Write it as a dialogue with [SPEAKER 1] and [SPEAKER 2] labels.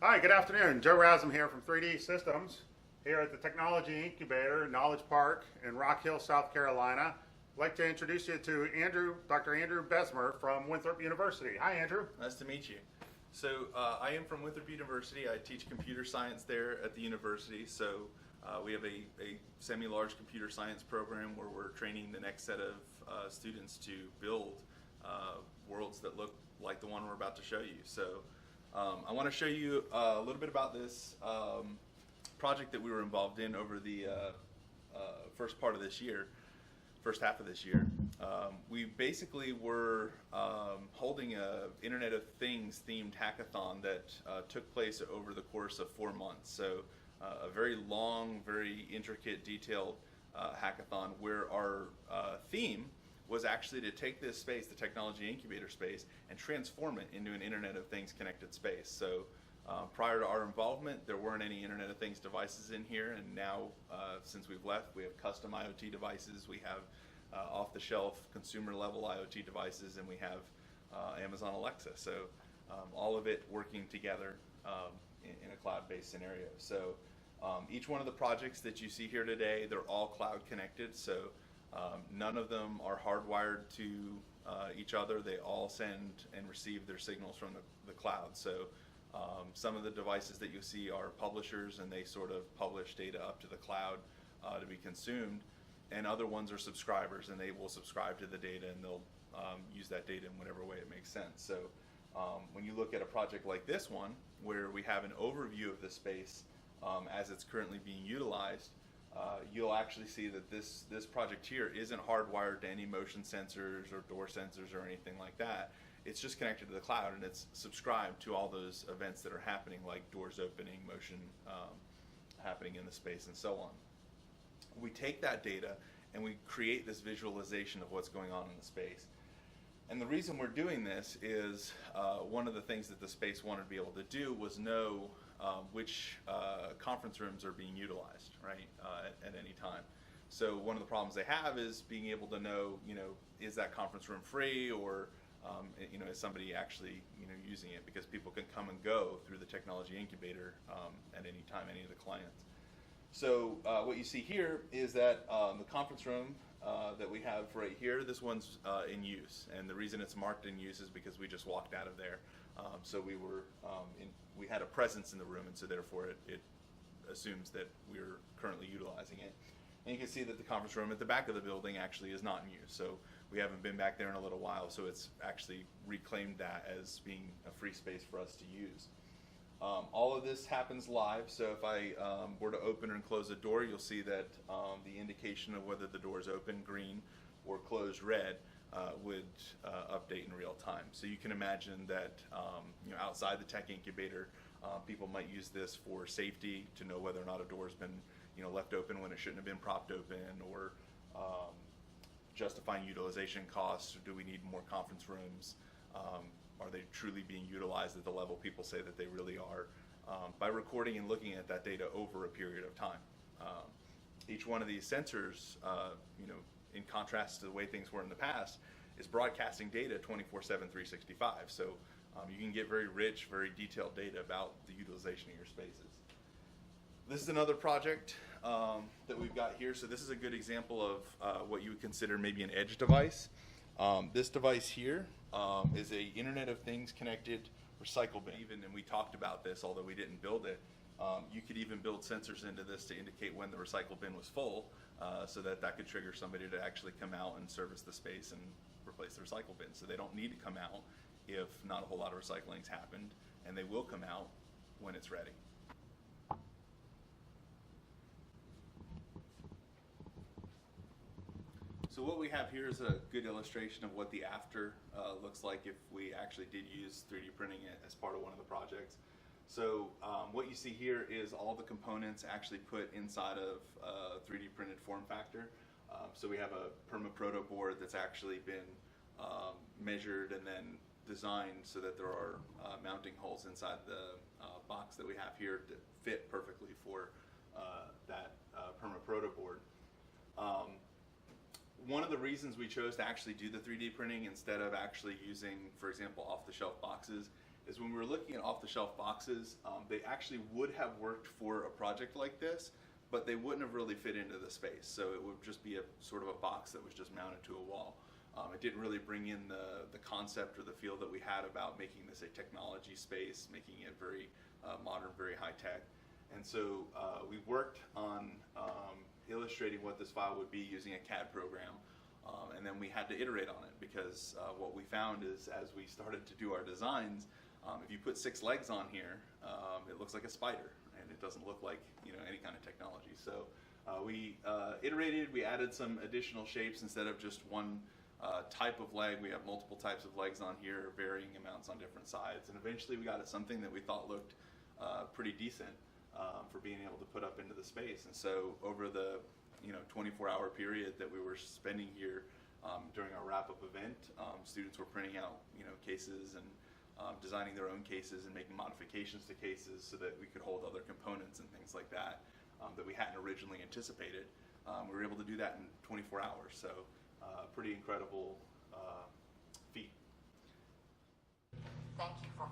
[SPEAKER 1] Hi, good afternoon. Joe Rasm here from 3D Systems here at the Technology Incubator, Knowledge Park in Rock Hill, South Carolina. I'd like to introduce you to Dr. Andrew Besmer from Winthrop University. Hi, Andrew.
[SPEAKER 2] Nice to meet you. So I am from Winthrop University. I teach computer science there at the university. So we have a semi-large computer science program where we're training the next set of students to build worlds that look like the one we're about to show you. So I want to show you a little bit about this project that we were involved in over the first half of this year. We basically were holding a Internet of Things themed hackathon that took place over the course of 4 months. So a very long, very intricate, detailed hackathon where our theme was actually to take this space, the technology incubator space, and transform it into an Internet of Things connected space. So prior to our involvement, there weren't any Internet of Things devices in here, and now since we've left, we have custom IoT devices, we have off-the-shelf consumer-level IoT devices, and we have Amazon Alexa. So all of it working together in a cloud-based scenario. So each one of the projects that you see here today, they're all cloud connected. So none of them are hardwired to each other. They all send and receive their signals from the cloud. So some of the devices that you see are publishers, and they sort of publish data up to the cloud to be consumed. And other ones are subscribers, and they will subscribe to the data, and they'll use that data in whatever way it makes sense. So when you look at a project like this one, where we have an overview of the space as it's currently being utilized, you'll actually see that this project here isn't hardwired to any motion sensors or door sensors or anything like that. It's just connected to the cloud, and it's subscribed to all those events that are happening, like doors opening, motion happening in the space, and so on. We take that data and we create this visualization of what's going on in the space. And the reason we're doing this is one of the things that the space wanted to be able to do was know which conference rooms are being utilized, right, at any time. So one of the problems they have is being able to know, is that conference room free, or is somebody actually, using it, because people can come and go through the technology incubator at any time, any of the clients. So what you see here is that the conference room that we have right here, this one's in use, and the reason it's marked in use is because we just walked out of there. So we had a presence in the room, and so therefore it assumes that we're currently utilizing it. And you can see that the conference room at the back of the building actually is not in use. So we haven't been back there in a little while, so it's actually reclaimed that as being a free space for us to use. All of this happens live, so if I were to open and close a door, you'll see that the indication of whether the door is open, green, or closed, red, would update in real time. So you can imagine that outside the tech incubator, people might use this for safety, to know whether or not a door has been left open when it shouldn't have been propped open, or justifying utilization costs, or do we need more conference rooms? Are they truly being utilized at the level people say that they really are? By recording and looking at that data over a period of time. Each one of these sensors, in contrast to the way things were in the past, is broadcasting data 24/7, 365. So you can get very rich, very detailed data about the utilization of your spaces. This is another project that we've got here. So this is a good example of what you would consider maybe an edge device. This device here is a Internet of Things connected recycle bin. And we talked about this, although we didn't build it. You could even build sensors into this to indicate when the recycle bin was full, so that could trigger somebody to actually come out and service the space and replace the recycle bin. So they don't need to come out if not a whole lot of recycling's happened, and they will come out when it's ready. So what we have here is a good illustration of what the after looks like if we actually did use 3D printing as part of one of the projects. So what you see here is all the components actually put inside of a 3D printed form factor. So we have a perma-proto board that's actually been measured and then designed so that there are mounting holes inside the box that we have here that fit perfectly for that perma-proto board. One of the reasons we chose to actually do the 3D printing instead of actually using, for example, off-the-shelf boxes is when we were looking at off-the-shelf boxes, they actually would have worked for a project like this, but they wouldn't have really fit into the space. So it would just be a sort of a box that was just mounted to a wall. It didn't really bring in the concept or the feel that we had about making this a technology space, making it very modern, very high tech. And so we worked on illustrating what this file would be using a CAD program. And then we had to iterate on it because what we found is as we started to do our designs, if you put 6 legs on here, it looks like a spider and it doesn't look like any kind of technology. So we iterated, we added some additional shapes instead of just one type of leg. We have multiple types of legs on here, varying amounts on different sides, and eventually we got at something that we thought looked pretty decent for being able to put up into the space. And so over the 24-hour period that we were spending here during our wrap-up event, students were printing out cases and designing their own cases and making modifications to cases so that we could hold other components and things like that that we hadn't originally anticipated. We were able to do that in 24 hours. So pretty incredible feat.
[SPEAKER 3] Thank you for